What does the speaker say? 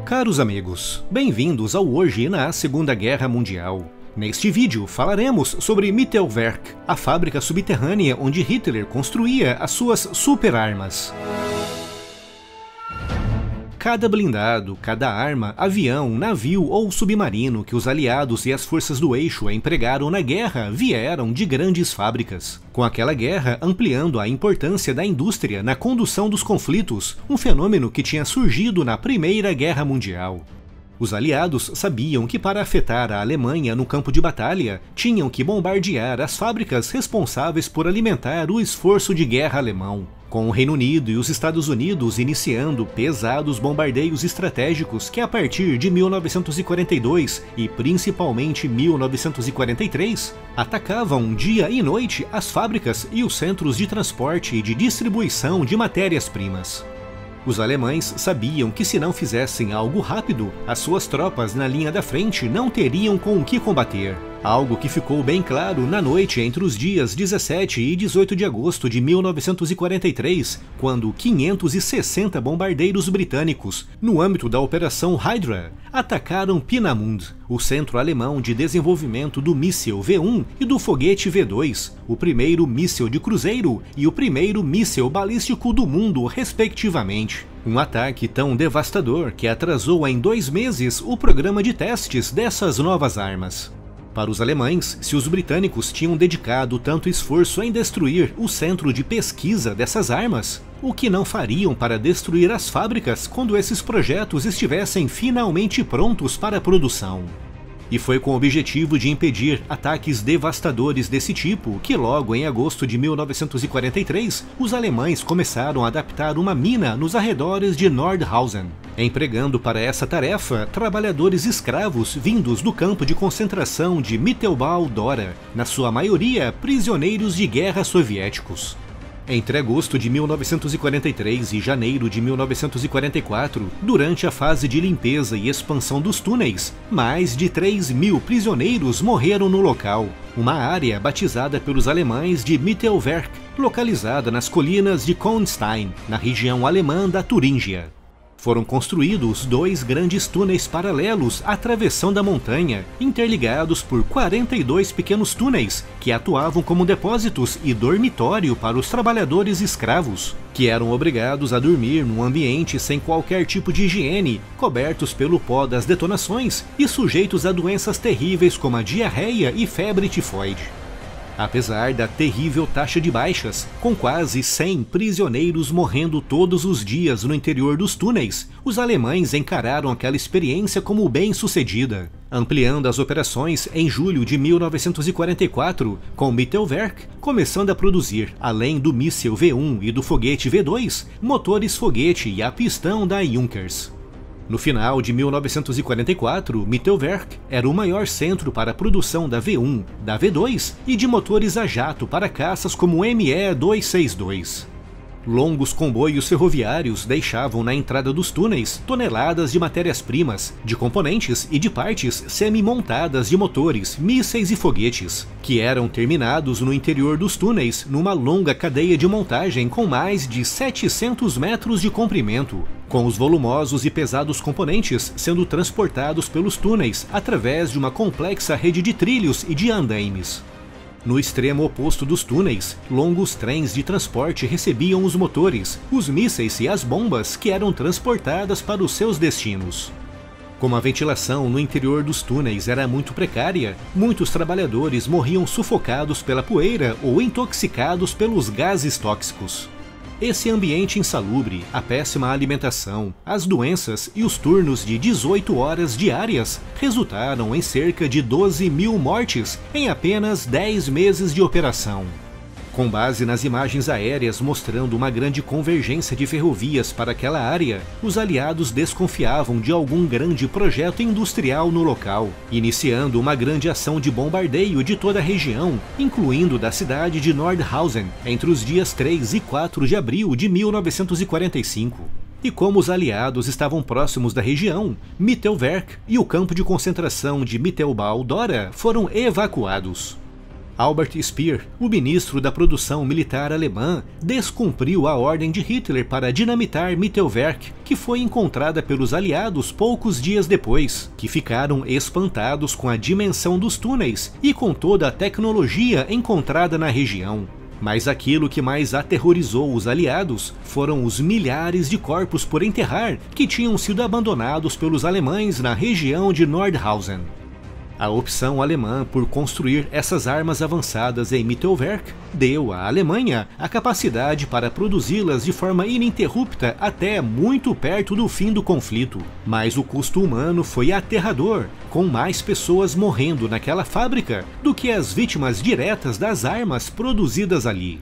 Caros amigos, bem-vindos ao Hoje na Segunda Guerra Mundial. Neste vídeo falaremos sobre Mittelwerk, a fábrica subterrânea onde Hitler construía as suas super-armas. Cada blindado, cada arma, avião, navio ou submarino que os aliados e as forças do eixo empregaram na guerra vieram de grandes fábricas. Com aquela guerra ampliando a importância da indústria na condução dos conflitos, um fenômeno que tinha surgido na Primeira Guerra Mundial. Os aliados sabiam que para afetar a Alemanha no campo de batalha, tinham que bombardear as fábricas responsáveis por alimentar o esforço de guerra alemão. Com o Reino Unido e os Estados Unidos iniciando pesados bombardeios estratégicos que a partir de 1942 e principalmente 1943, atacavam dia e noite as fábricas e os centros de transporte e de distribuição de matérias-primas. Os alemães sabiam que se não fizessem algo rápido, as suas tropas na linha da frente não teriam com o que combater. Algo que ficou bem claro na noite entre os dias 17 e 18 de agosto de 1943, quando 560 bombardeiros britânicos, no âmbito da Operação Hydra, atacaram Peenemünde, o centro alemão de desenvolvimento do míssil V1 e do foguete V2, o primeiro míssil de cruzeiro e o primeiro míssil balístico do mundo, respectivamente. Um ataque tão devastador que atrasou em 2 meses o programa de testes dessas novas armas. Para os alemães, se os britânicos tinham dedicado tanto esforço em destruir o centro de pesquisa dessas armas, o que não fariam para destruir as fábricas quando esses projetos estivessem finalmente prontos para a produção? E foi com o objetivo de impedir ataques devastadores desse tipo que logo em agosto de 1943, os alemães começaram a adaptar uma mina nos arredores de Nordhausen, empregando para essa tarefa trabalhadores escravos vindos do campo de concentração de Mittelbau-Dora, na sua maioria prisioneiros de guerra soviéticos. Entre agosto de 1943 e janeiro de 1944, durante a fase de limpeza e expansão dos túneis, mais de 3.000 prisioneiros morreram no local, uma área batizada pelos alemães de Mittelwerk, localizada nas colinas de Kornstein, na região alemã da Turíngia. Foram construídos 2 grandes túneis paralelos atravessando a montanha, interligados por 42 pequenos túneis, que atuavam como depósitos e dormitório para os trabalhadores escravos, que eram obrigados a dormir num ambiente sem qualquer tipo de higiene, cobertos pelo pó das detonações e sujeitos a doenças terríveis como a diarreia e febre tifoide. Apesar da terrível taxa de baixas, com quase 100 prisioneiros morrendo todos os dias no interior dos túneis, os alemães encararam aquela experiência como bem-sucedida, ampliando as operações em julho de 1944, com Mittelwerk começando a produzir, além do míssil V1 e do foguete V2, motores foguete e a pistão da Junkers. No final de 1944, Mittelwerk era o maior centro para a produção da V1, da V2 e de motores a jato para caças como o ME-262. Longos comboios ferroviários deixavam na entrada dos túneis toneladas de matérias-primas, de componentes e de partes semi-montadas de motores, mísseis e foguetes, que eram terminados no interior dos túneis numa longa cadeia de montagem com mais de 700 metros de comprimento, com os volumosos e pesados componentes sendo transportados pelos túneis através de uma complexa rede de trilhos e de andaimes. No extremo oposto dos túneis, longos trens de transporte recebiam os motores, os mísseis e as bombas que eram transportadas para os seus destinos. Como a ventilação no interior dos túneis era muito precária, muitos trabalhadores morriam sufocados pela poeira ou intoxicados pelos gases tóxicos. Esse ambiente insalubre, a péssima alimentação, as doenças e os turnos de 18 horas diárias resultaram em cerca de 12.000 mortes em apenas 10 meses de operação. Com base nas imagens aéreas mostrando uma grande convergência de ferrovias para aquela área, os aliados desconfiavam de algum grande projeto industrial no local, iniciando uma grande ação de bombardeio de toda a região, incluindo da cidade de Nordhausen, entre os dias 3 e 4 de abril de 1945. E como os aliados estavam próximos da região, Mittelwerk e o campo de concentração de Mittelbau-Dora foram evacuados. Albert Speer, o ministro da produção militar alemã, descumpriu a ordem de Hitler para dinamitar Mittelwerk, que foi encontrada pelos aliados poucos dias depois, que ficaram espantados com a dimensão dos túneis e com toda a tecnologia encontrada na região. Mas aquilo que mais aterrorizou os aliados foram os milhares de corpos por enterrar que tinham sido abandonados pelos alemães na região de Nordhausen. A opção alemã por construir essas armas avançadas em Mittelwerk deu à Alemanha a capacidade para produzi-las de forma ininterrupta até muito perto do fim do conflito. Mas o custo humano foi aterrador, com mais pessoas morrendo naquela fábrica do que as vítimas diretas das armas produzidas ali.